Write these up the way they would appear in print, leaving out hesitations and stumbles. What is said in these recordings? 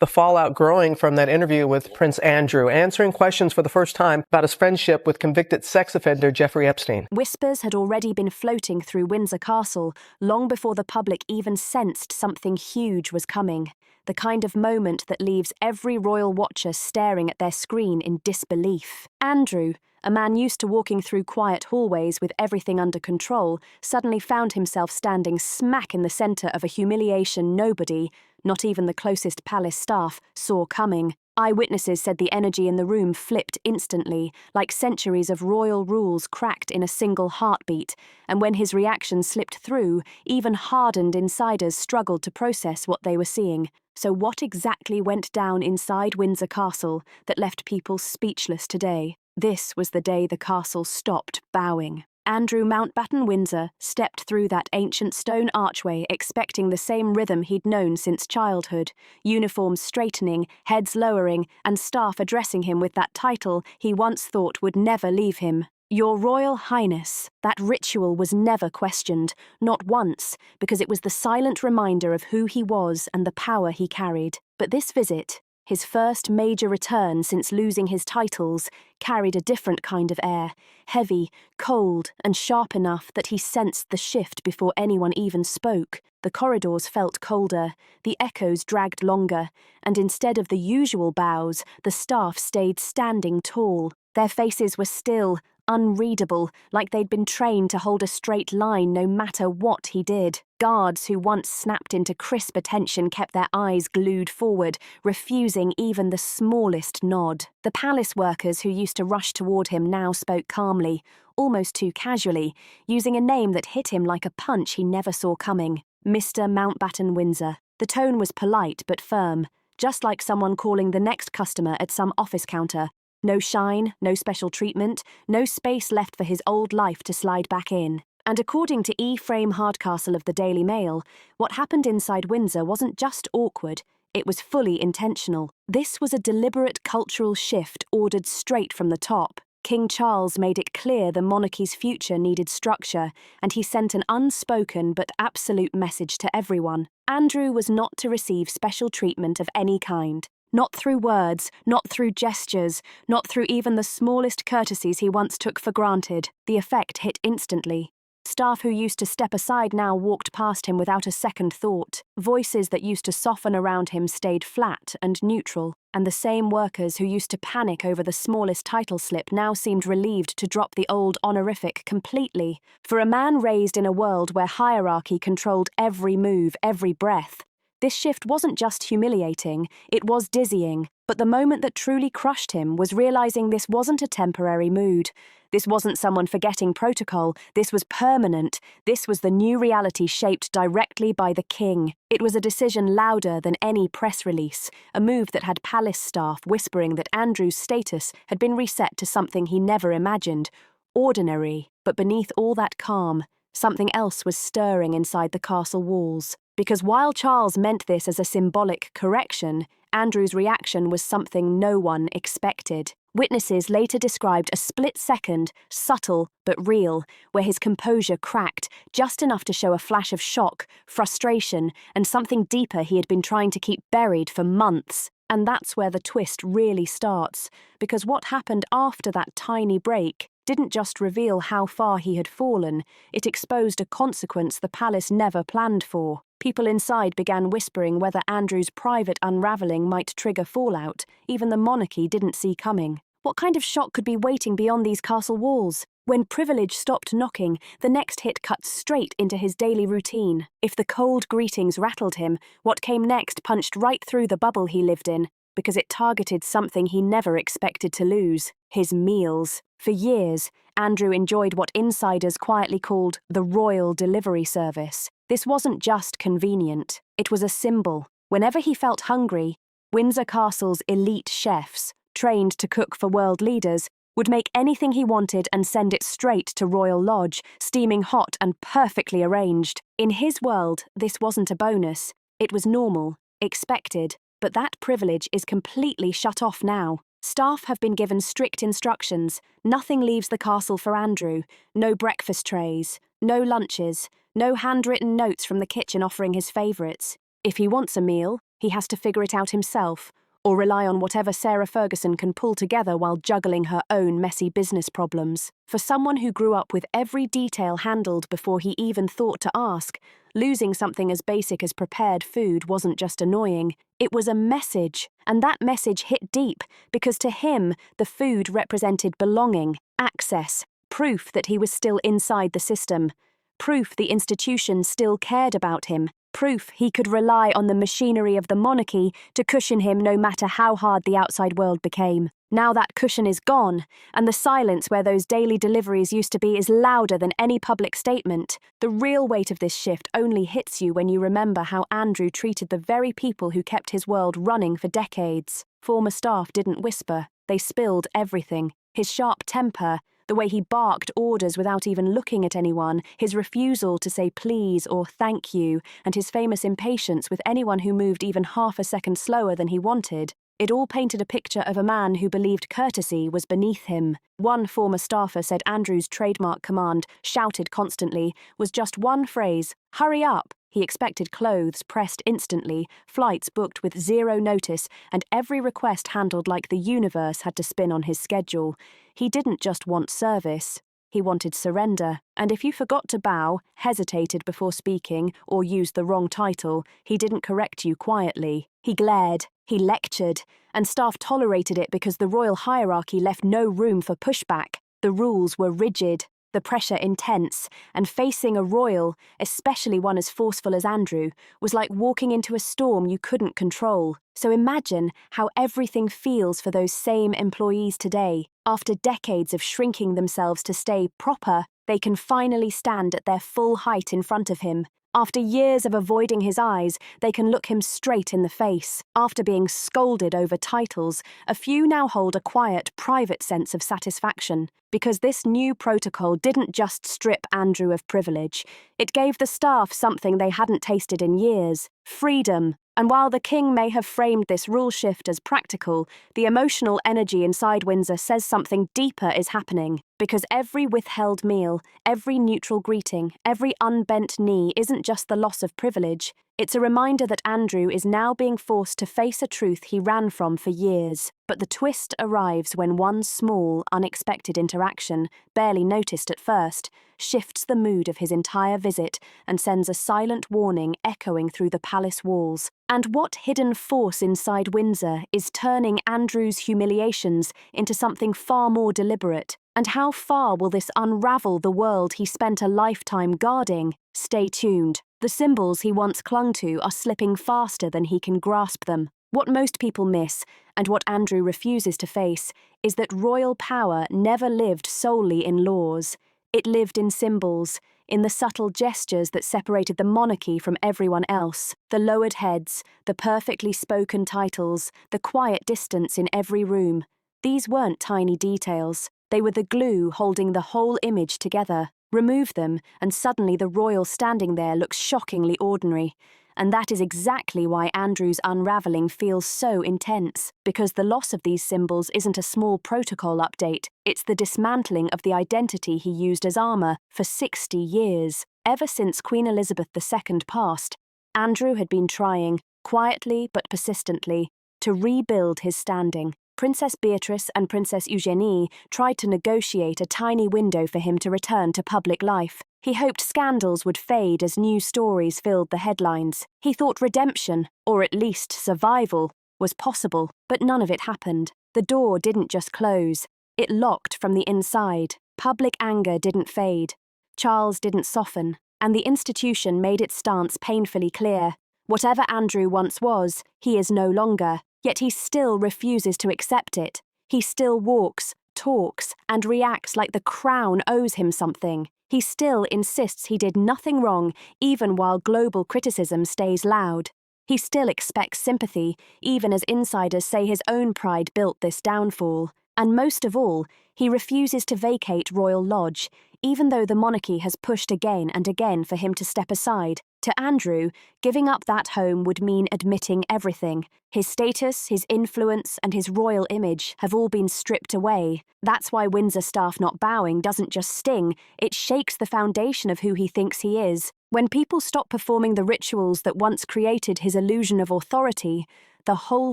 the fallout growing from that interview with Prince Andrew, answering questions for the first time about his friendship with convicted sex offender Jeffrey Epstein. Whispers had already been floating through Windsor Castle long before the public even sensed something huge was coming. The kind of moment that leaves every royal watcher staring at their screen in disbelief. Andrew, a man used to walking through quiet hallways with everything under control, suddenly found himself standing smack in the centre of a humiliation nobody, not even the closest palace staff, saw coming. Eyewitnesses said the energy in the room flipped instantly, like centuries of royal rules cracked in a single heartbeat, and when his reaction slipped through, even hardened insiders struggled to process what they were seeing. So what exactly went down inside Windsor Castle that left people speechless today? This was the day the castle stopped bowing. Andrew Mountbatten Windsor stepped through that ancient stone archway expecting the same rhythm he'd known since childhood, uniforms straightening, heads lowering, and staff addressing him with that title he once thought would never leave him. Your Royal Highness. That ritual was never questioned, not once, because it was the silent reminder of who he was and the power he carried. But this visit, his first major return since losing his titles, carried a different kind of air, heavy, cold, and sharp enough that he sensed the shift before anyone even spoke. The corridors felt colder, the echoes dragged longer, and instead of the usual bows, the staff stayed standing tall. Their faces were still, unreadable, like they'd been trained to hold a straight line no matter what he did. Guards who once snapped into crisp attention kept their eyes glued forward, refusing even the smallest nod. The palace workers who used to rush toward him now spoke calmly, almost too casually, using a name that hit him like a punch he never saw coming. Mr. Mountbatten Windsor. The tone was polite but firm, just like someone calling the next customer at some office counter. No shine, no special treatment, no space left for his old life to slide back in. And according to Ephraim Hardcastle of the Daily Mail, what happened inside Windsor wasn't just awkward, it was fully intentional. This was a deliberate cultural shift ordered straight from the top. King Charles made it clear the monarchy's future needed structure, and he sent an unspoken but absolute message to everyone. Andrew was not to receive special treatment of any kind. Not through words, not through gestures, not through even the smallest courtesies he once took for granted. The effect hit instantly. Staff who used to step aside now walked past him without a second thought. Voices that used to soften around him stayed flat and neutral, and the same workers who used to panic over the smallest title slip now seemed relieved to drop the old honorific completely. For a man raised in a world where hierarchy controlled every move, every breath, this shift wasn't just humiliating, it was dizzying, but the moment that truly crushed him was realizing this wasn't a temporary mood. This wasn't someone forgetting protocol, this was permanent, this was the new reality shaped directly by the king. It was a decision louder than any press release, a move that had palace staff whispering that Andrew's status had been reset to something he never imagined. Ordinary, but beneath all that calm, something else was stirring inside the castle walls. Because while Charles meant this as a symbolic correction, Andrew's reaction was something no one expected. Witnesses later described a split second, subtle but real, where his composure cracked, just enough to show a flash of shock, frustration, and something deeper he had been trying to keep buried for months. And that's where the twist really starts, because what happened after that tiny break didn't just reveal how far he had fallen, it exposed a consequence the palace never planned for. People inside began whispering whether Andrew's private unraveling might trigger fallout, even the monarchy didn't see coming. What kind of shock could be waiting beyond these castle walls? When privilege stopped knocking, the next hit cut straight into his daily routine. If the cold greetings rattled him, what came next punched right through the bubble he lived in, because it targeted something he never expected to lose: his meals. For years, Andrew enjoyed what insiders quietly called the royal delivery service. This wasn't just convenient, it was a symbol. Whenever he felt hungry, Windsor Castle's elite chefs, trained to cook for world leaders, would make anything he wanted and send it straight to Royal Lodge, steaming hot and perfectly arranged. In his world, this wasn't a bonus. It was normal, expected, but that privilege is completely shut off now. Staff have been given strict instructions. Nothing leaves the castle for Andrew. No breakfast trays, no lunches, no handwritten notes from the kitchen offering his favourites. If he wants a meal, He has to figure it out himself, or rely on whatever Sarah Ferguson can pull together while juggling her own messy business problems. For someone who grew up with every detail handled before he even thought to ask, losing something as basic as prepared food wasn't just annoying, it was a message. And that message hit deep, because to him, the food represented belonging, access, proof that he was still inside the system, proof the institution still cared about him, proof he could rely on the machinery of the monarchy to cushion him no matter how hard the outside world became. Now that cushion is gone, and the silence where those daily deliveries used to be is louder than any public statement. The real weight of this shift only hits you when you remember how Andrew treated the very people who kept his world running for decades. Former staff didn't whisper, they spilled everything. His sharp temper, the way he barked orders without even looking at anyone, his refusal to say please or thank you, and his famous impatience with anyone who moved even half a second slower than he wanted. It all painted a picture of a man who believed courtesy was beneath him. One former staffer said Andrew's trademark command, shouted constantly, was just one phrase, "Hurry up." He expected clothes pressed instantly, flights booked with zero notice, and every request handled like the universe had to spin on his schedule. He didn't just want service. He wanted surrender, and if you forgot to bow, hesitated before speaking, or used the wrong title, he didn't correct you quietly. He glared, he lectured, and staff tolerated it because the royal hierarchy left no room for pushback. The rules were rigid, the pressure intense, and facing a royal, especially one as forceful as Andrew, was like walking into a storm you couldn't control. So imagine how everything feels for those same employees today. After decades of shrinking themselves to stay proper, they can finally stand at their full height in front of him. After years of avoiding his eyes, they can look him straight in the face. After being scolded over titles, a few now hold a quiet, private sense of satisfaction. Because this new protocol didn't just strip Andrew of privilege, it gave the staff something they hadn't tasted in years: freedom. And while the king may have framed this rule shift as practical, the emotional energy inside Windsor says something deeper is happening. Because every withheld meal, every neutral greeting, every unbent knee isn't just the loss of privilege, it's a reminder that Andrew is now being forced to face a truth he ran from for years. But the twist arrives when one small, unexpected interaction, barely noticed at first, shifts the mood of his entire visit and sends a silent warning echoing through the palace walls. And what hidden force inside Windsor is turning Andrew's humiliations into something far more deliberate? And how far will this unravel the world he spent a lifetime guarding? Stay tuned. The symbols he once clung to are slipping faster than he can grasp them. What most people miss, and what Andrew refuses to face, is that royal power never lived solely in laws. It lived in symbols, in the subtle gestures that separated the monarchy from everyone else. The lowered heads, the perfectly spoken titles, the quiet distance in every room. These weren't tiny details. They were the glue holding the whole image together. Remove them, and suddenly the royal standing there looks shockingly ordinary. And that is exactly why Andrew's unraveling feels so intense, because the loss of these symbols isn't a small protocol update, it's the dismantling of the identity he used as armour for 60 years. Ever since Queen Elizabeth II passed, Andrew had been trying, quietly but persistently, to rebuild his standing. Princess Beatrice and Princess Eugenie tried to negotiate a tiny window for him to return to public life. He hoped scandals would fade as new stories filled the headlines. He thought redemption, or at least survival, was possible, but none of it happened. The door didn't just close, it locked from the inside. Public anger didn't fade. Charles didn't soften, and the institution made its stance painfully clear. Whatever Andrew once was, he is no longer. Yet he still refuses to accept it. He still walks, talks, and reacts like the crown owes him something. He still insists he did nothing wrong, even while global criticism stays loud. He still expects sympathy, even as insiders say his own pride built this downfall. And most of all, He refuses to vacate Royal Lodge, even though the monarchy has pushed again and again for him to step aside. To Andrew, giving up that home would mean admitting everything. His status, his influence, and his royal image have all been stripped away. That's why Windsor staff not bowing doesn't just sting, it shakes the foundation of who he thinks he is. When people stop performing the rituals that once created his illusion of authority, the whole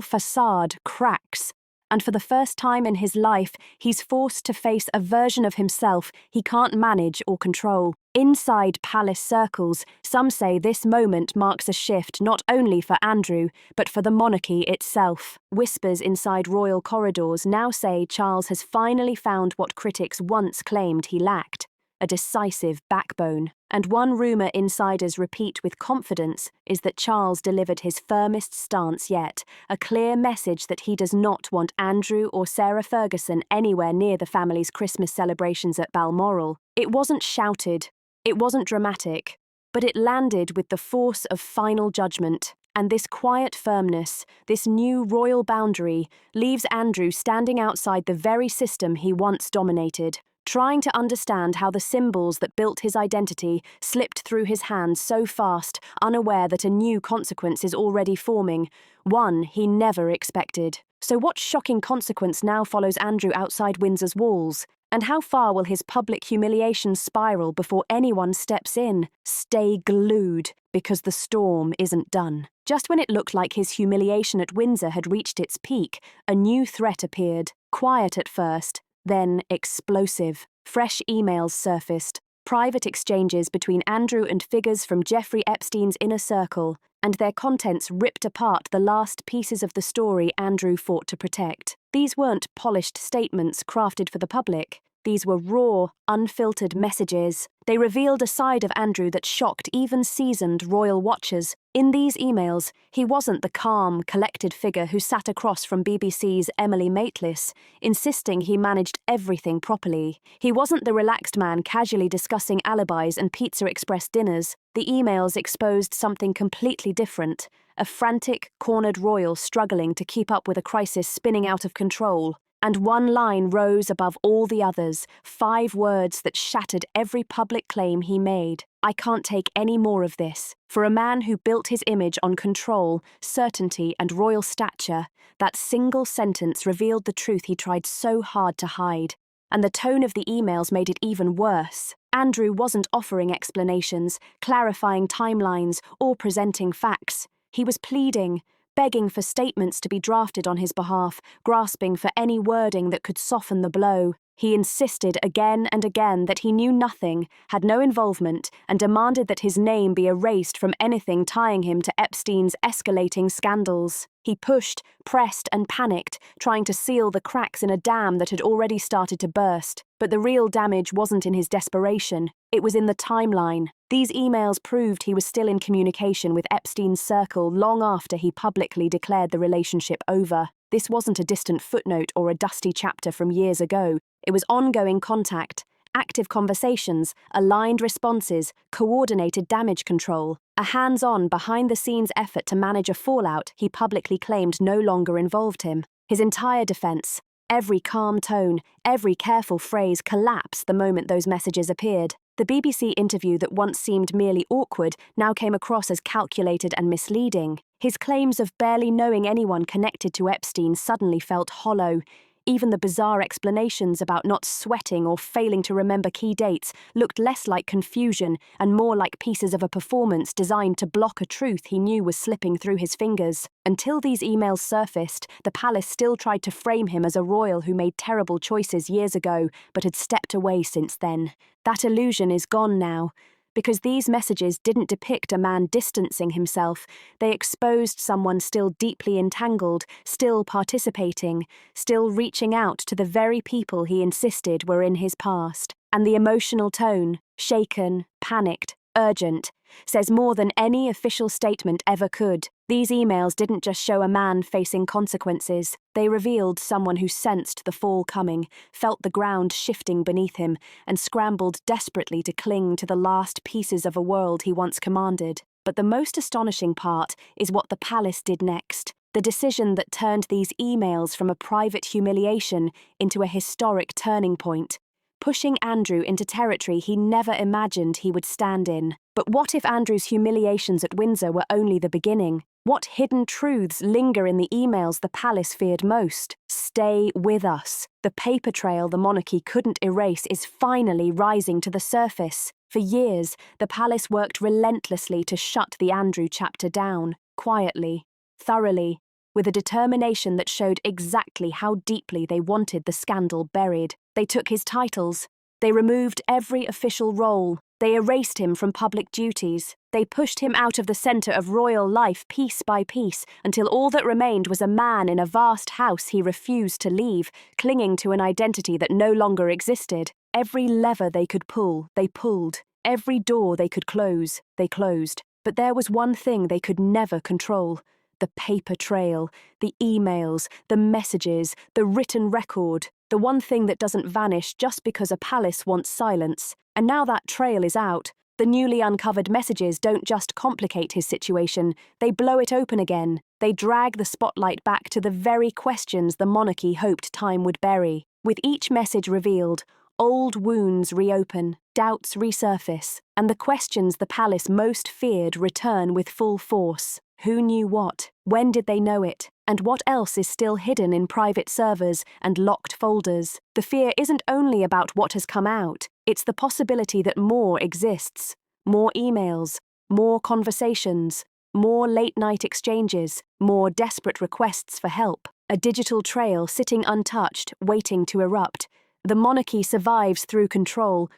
facade cracks. And for the first time in his life, he's forced to face a version of himself he can't manage or control. Inside palace circles, some say this moment marks a shift not only for Andrew, but for the monarchy itself. Whispers inside royal corridors now say Charles has finally found what critics once claimed he lacked: a decisive backbone. And one rumour insiders repeat with confidence is that Charles delivered his firmest stance yet, a clear message that he does not want Andrew or Sarah Ferguson anywhere near the family's Christmas celebrations at Balmoral. It wasn't shouted, it wasn't dramatic, but it landed with the force of final judgment. And this quiet firmness, this new royal boundary, leaves Andrew standing outside the very system he once dominated, trying to understand how the symbols that built his identity slipped through his hands so fast, unaware that a new consequence is already forming, one he never expected. So what shocking consequence now follows Andrew outside Windsor's walls? And how far will his public humiliation spiral before anyone steps in? Stay glued, because the storm isn't done. Just when it looked like his humiliation at Windsor had reached its peak, a new threat appeared. Quiet at first, then explosive. Fresh emails surfaced, private exchanges between Andrew and figures from Jeffrey Epstein's inner circle, and their contents ripped apart the last pieces of the story Andrew fought to protect. These weren't polished statements crafted for the public. These were raw, unfiltered messages. They revealed a side of Andrew that shocked even seasoned royal watchers. In these emails, he wasn't the calm, collected figure who sat across from BBC's Emily Maitlis, insisting he managed everything properly. He wasn't the relaxed man casually discussing alibis and Pizza Express dinners. The emails exposed something completely different: a frantic, cornered royal struggling to keep up with a crisis spinning out of control. And one line rose above all the others, 5 words that shattered every public claim he made: "I can't take any more of this." For a man who built his image on control, certainty, and royal stature, that single sentence revealed the truth he tried so hard to hide. And the tone of the emails made it even worse. Andrew wasn't offering explanations, clarifying timelines, or presenting facts. He was pleading, begging for statements to be drafted on his behalf, grasping for any wording that could soften the blow. He insisted again and again that he knew nothing, had no involvement, and demanded that his name be erased from anything tying him to Epstein's escalating scandals. He pushed, pressed, and panicked, trying to seal the cracks in a dam that had already started to burst. But the real damage wasn't in his desperation, it was in the timeline. These emails proved he was still in communication with Epstein's circle long after he publicly declared the relationship over. This wasn't a distant footnote or a dusty chapter from years ago. It was ongoing contact, active conversations, aligned responses, coordinated damage control, a hands-on, behind-the-scenes effort to manage a fallout he publicly claimed no longer involved him. His entire defense, every calm tone, every careful phrase collapsed the moment those messages appeared. The BBC interview that once seemed merely awkward now came across as calculated and misleading. His claims of barely knowing anyone connected to Epstein suddenly felt hollow. Even the bizarre explanations about not sweating or failing to remember key dates looked less like confusion and more like pieces of a performance designed to block a truth he knew was slipping through his fingers. Until these emails surfaced, the palace still tried to frame him as a royal who made terrible choices years ago but had stepped away since then. That illusion is gone now. Because these messages didn't depict a man distancing himself, they exposed someone still deeply entangled, still participating, still reaching out to the very people he insisted were in his past. And the emotional tone, shaken, panicked, urgent, says more than any official statement ever could. These emails didn't just show a man facing consequences. They revealed someone who sensed the fall coming, felt the ground shifting beneath him, and scrambled desperately to cling to the last pieces of a world he once commanded. But the most astonishing part is what the palace did next. The decision that turned these emails from a private humiliation into a historic turning point, pushing Andrew into territory he never imagined he would stand in. But what if Andrew's humiliations at Windsor were only the beginning? What hidden truths linger in the emails the palace feared most? Stay with us. The paper trail the monarchy couldn't erase is finally rising to the surface. For years, the palace worked relentlessly to shut the Andrew chapter down, quietly, thoroughly, with a determination that showed exactly how deeply they wanted the scandal buried. They took his titles. They removed every official role. They erased him from public duties. They pushed him out of the centre of royal life piece by piece until all that remained was a man in a vast house he refused to leave, clinging to an identity that no longer existed. Every lever they could pull, they pulled. Every door they could close, they closed. But there was one thing they could never control: the paper trail, the emails, the messages, the written record, the one thing that doesn't vanish just because a palace wants silence. And now that trail is out. The newly uncovered messages don't just complicate his situation, they blow it open again. They drag the spotlight back to the very questions the monarchy hoped time would bury. With each message revealed, old wounds reopen, doubts resurface, and the questions the palace most feared return with full force. Who knew what? When did they know it? And what else is still hidden in private servers and locked folders? The fear isn't only about what has come out, it's the possibility that more exists. More emails, more conversations, more late-night exchanges, more desperate requests for help. A digital trail sitting untouched, waiting to erupt. The monarchy survives through control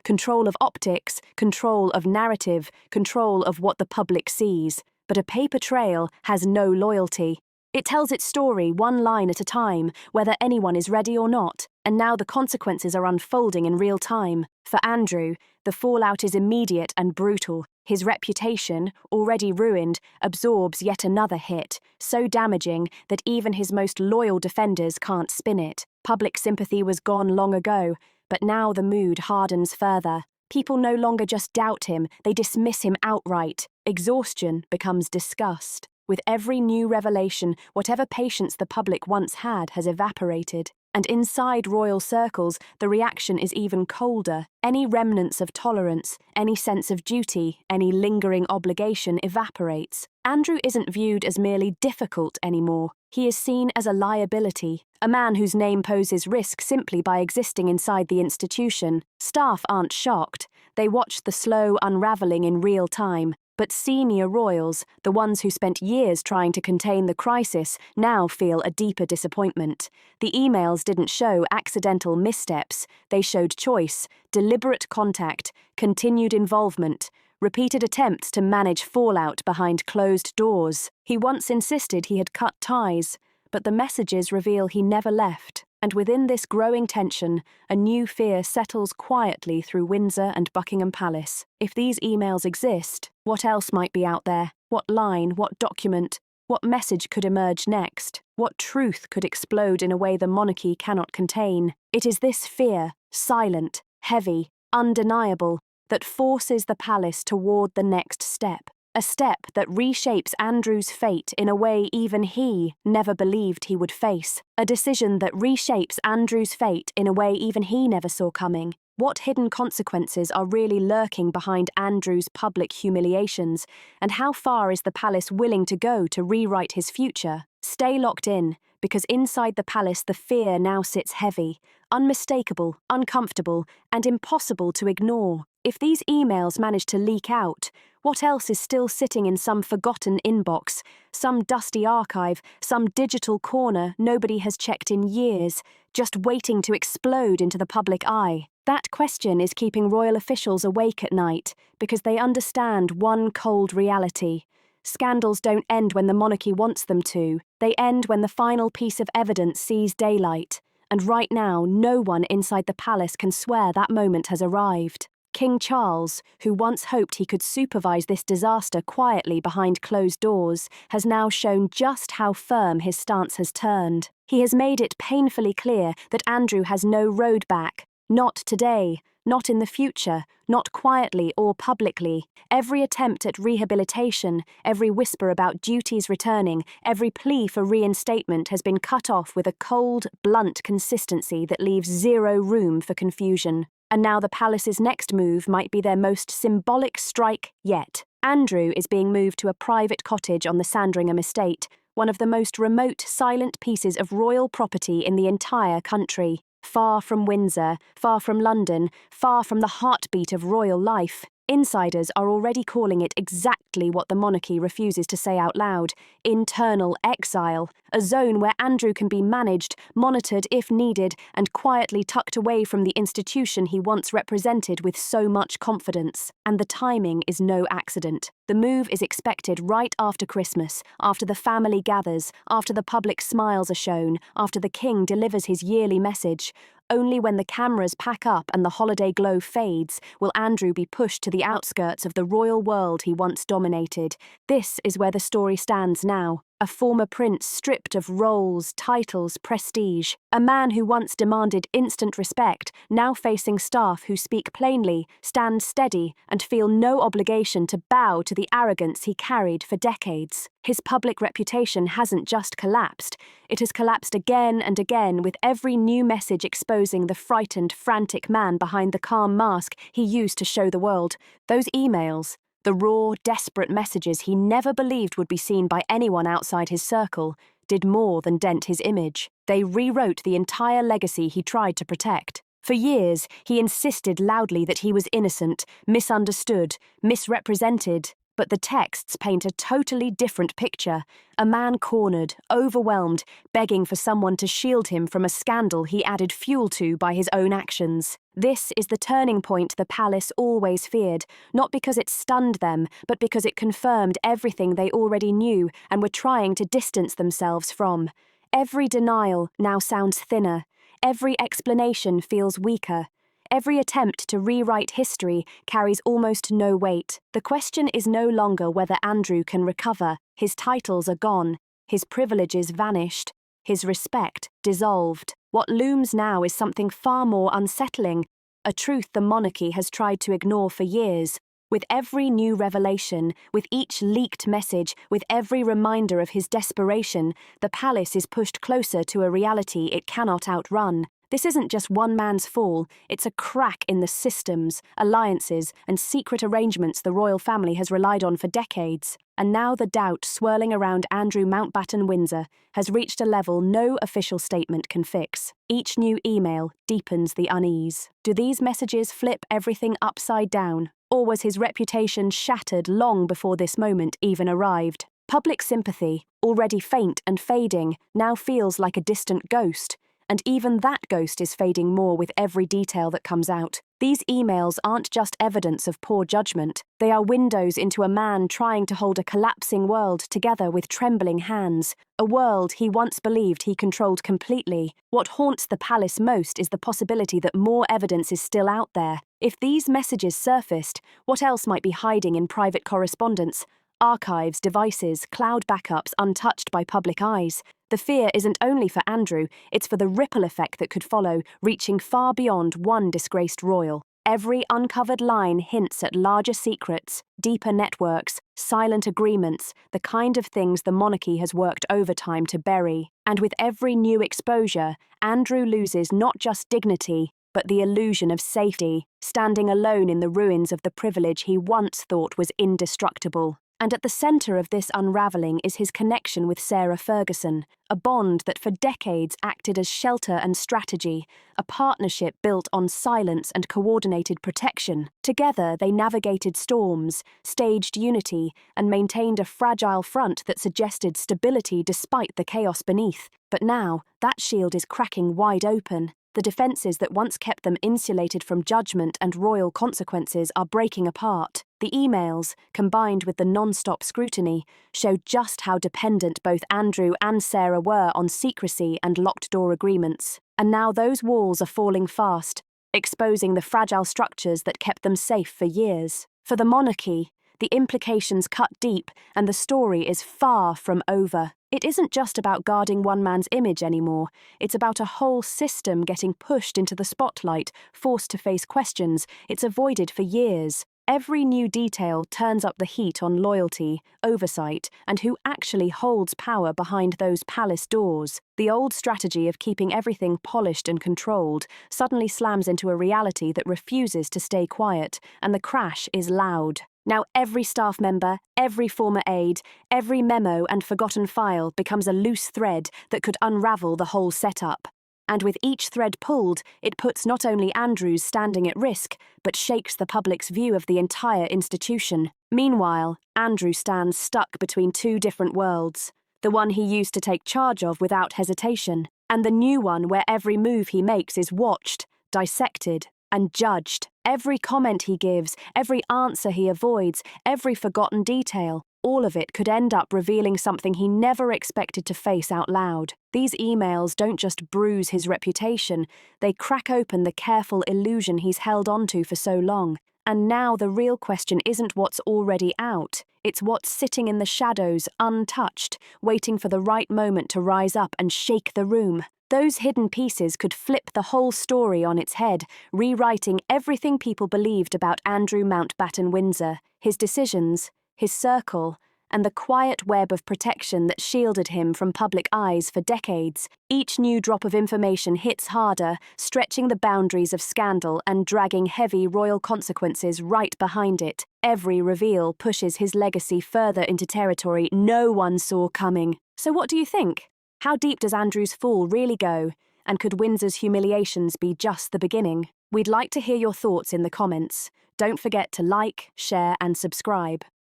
of optics, control of narrative, control of what the public sees. But a paper trail has no loyalty. It tells its story one line at a time, whether anyone is ready or not, and now the consequences are unfolding in real time. For Andrew, the fallout is immediate and brutal. His reputation, already ruined, absorbs yet another hit, so damaging that even his most loyal defenders can't spin it. Public sympathy was gone long ago, but now the mood hardens further. People no longer just doubt him, they dismiss him outright. Exhaustion becomes disgust. With every new revelation, whatever patience the public once had has evaporated. And inside royal circles, the reaction is even colder. Any remnants of tolerance, any sense of duty, any lingering obligation evaporates. Andrew isn't viewed as merely difficult anymore. He is seen as a liability, a man whose name poses risk simply by existing inside the institution. Staff aren't shocked. They watch the slow unraveling in real time. But senior royals, the ones who spent years trying to contain the crisis, now feel a deeper disappointment. The emails didn't show accidental missteps. They showed choice, deliberate contact, continued involvement, repeated attempts to manage fallout behind closed doors. He once insisted he had cut ties, but the messages reveal he never left. And within this growing tension, a new fear settles quietly through Windsor and Buckingham Palace. If these emails exist, what else might be out there? What line, what document, what message could emerge next? What truth could explode in a way the monarchy cannot contain? It is this fear, silent, heavy, undeniable, that forces the palace toward the next step. A step that reshapes Andrew's fate in a way even he never believed he would face. A decision that reshapes Andrew's fate in a way even he never saw coming. What hidden consequences are really lurking behind Andrew's public humiliations, and how far is the palace willing to go to rewrite his future? Stay locked in, because inside the palace the fear now sits heavy, unmistakable, uncomfortable, and impossible to ignore. If these emails manage to leak out, what else is still sitting in some forgotten inbox, some dusty archive, some digital corner nobody has checked in years, just waiting to explode into the public eye? That question is keeping royal officials awake at night, because they understand one cold reality. Scandals don't end when the monarchy wants them to. They end when the final piece of evidence sees daylight. And right now, no one inside the palace can swear that moment has arrived. King Charles, who once hoped he could supervise this disaster quietly behind closed doors, has now shown just how firm his stance has turned. He has made it painfully clear that Andrew has no road back. Not today, not in the future, not quietly or publicly. Every attempt at rehabilitation, every whisper about duties returning, every plea for reinstatement has been cut off with a cold, blunt consistency that leaves zero room for confusion. And now the palace's next move might be their most symbolic strike yet. Andrew is being moved to a private cottage on the Sandringham estate, one of the most remote, silent pieces of royal property in the entire country. Far from Windsor, far from London, far from the heartbeat of royal life. Insiders are already calling it exactly what the monarchy refuses to say out loud: internal exile, a zone where Andrew can be managed, monitored if needed, and quietly tucked away from the institution he once represented with so much confidence. And the timing is no accident. The move is expected right after Christmas, after the family gathers, after the public smiles are shown, after the king delivers his yearly message. Only when the cameras pack up and the holiday glow fades will Andrew be pushed to the outskirts of the royal world he once dominated. This is where the story stands now. A former prince stripped of roles, titles, prestige. A man who once demanded instant respect, now facing staff who speak plainly, stand steady, and feel no obligation to bow to the arrogance he carried for decades. His public reputation hasn't just collapsed. It has collapsed again and again, with every new message exposing the frightened, frantic man behind the calm mask he used to show the world. Those emails, the raw, desperate messages he never believed would be seen by anyone outside his circle, did more than dent his image. They rewrote the entire legacy he tried to protect. For years, he insisted loudly that he was innocent, misunderstood, misrepresented. But the texts paint a totally different picture. A man cornered, overwhelmed, begging for someone to shield him from a scandal he added fuel to by his own actions. This is the turning point the palace always feared, not because it stunned them, but because it confirmed everything they already knew and were trying to distance themselves from. Every denial now sounds thinner. Every explanation feels weaker. Every attempt to rewrite history carries almost no weight. The question is no longer whether Andrew can recover. His titles are gone, his privileges vanished, his respect dissolved. What looms now is something far more unsettling, a truth the monarchy has tried to ignore for years. With every new revelation, with each leaked message, with every reminder of his desperation, the palace is pushed closer to a reality it cannot outrun. This isn't just one man's fall, it's a crack in the systems, alliances, and secret arrangements the royal family has relied on for decades. And now the doubt swirling around Andrew Mountbatten Windsor has reached a level no official statement can fix. Each new email deepens the unease. Do these messages flip everything upside down? Or was his reputation shattered long before this moment even arrived? Public sympathy, already faint and fading, now feels like a distant ghost. And even that ghost is fading more with every detail that comes out. These emails aren't just evidence of poor judgment. They are windows into a man trying to hold a collapsing world together with trembling hands. A world he once believed he controlled completely. What haunts the palace most is the possibility that more evidence is still out there. If these messages surfaced, what else might be hiding in private correspondence? Archives, devices, cloud backups untouched by public eyes. The fear isn't only for Andrew, it's for the ripple effect that could follow, reaching far beyond one disgraced royal. Every uncovered line hints at larger secrets, deeper networks, silent agreements, the kind of things the monarchy has worked overtime to bury. And with every new exposure, Andrew loses not just dignity, but the illusion of safety, standing alone in the ruins of the privilege he once thought was indestructible. And at the centre of this unraveling is his connection with Sarah Ferguson, a bond that for decades acted as shelter and strategy, a partnership built on silence and coordinated protection. Together they navigated storms, staged unity, and maintained a fragile front that suggested stability despite the chaos beneath. But now, that shield is cracking wide open. The defences that once kept them insulated from judgment and royal consequences are breaking apart. The emails, combined with the non-stop scrutiny, show just how dependent both Andrew and Sarah were on secrecy and locked-door agreements. And now those walls are falling fast, exposing the fragile structures that kept them safe for years. For the monarchy, the implications cut deep, and the story is far from over. It isn't just about guarding one man's image anymore. It's about a whole system getting pushed into the spotlight, forced to face questions it's avoided for years. Every new detail turns up the heat on loyalty, oversight, and who actually holds power behind those palace doors. The old strategy of keeping everything polished and controlled suddenly slams into a reality that refuses to stay quiet, and the crash is loud. Now every staff member, every former aide, every memo and forgotten file becomes a loose thread that could unravel the whole setup. And with each thread pulled, it puts not only Andrew's standing at risk, but shakes the public's view of the entire institution. Meanwhile, Andrew stands stuck between two different worlds. The one he used to take charge of without hesitation, and the new one where every move he makes is watched, dissected, and judged. Every comment he gives, every answer he avoids, every forgotten detail, all of it could end up revealing something he never expected to face out loud. These emails don't just bruise his reputation, they crack open the careful illusion he's held onto for so long. And now the real question isn't what's already out, it's what's sitting in the shadows, untouched, waiting for the right moment to rise up and shake the room. Those hidden pieces could flip the whole story on its head, rewriting everything people believed about Andrew Mountbatten Windsor, his decisions, his circle, and the quiet web of protection that shielded him from public eyes for decades. Each new drop of information hits harder, stretching the boundaries of scandal and dragging heavy royal consequences right behind it. Every reveal pushes his legacy further into territory no one saw coming. So what do you think? How deep does Andrew's fall really go? And could Windsor's humiliations be just the beginning? We'd like to hear your thoughts in the comments. Don't forget to like, share, and subscribe.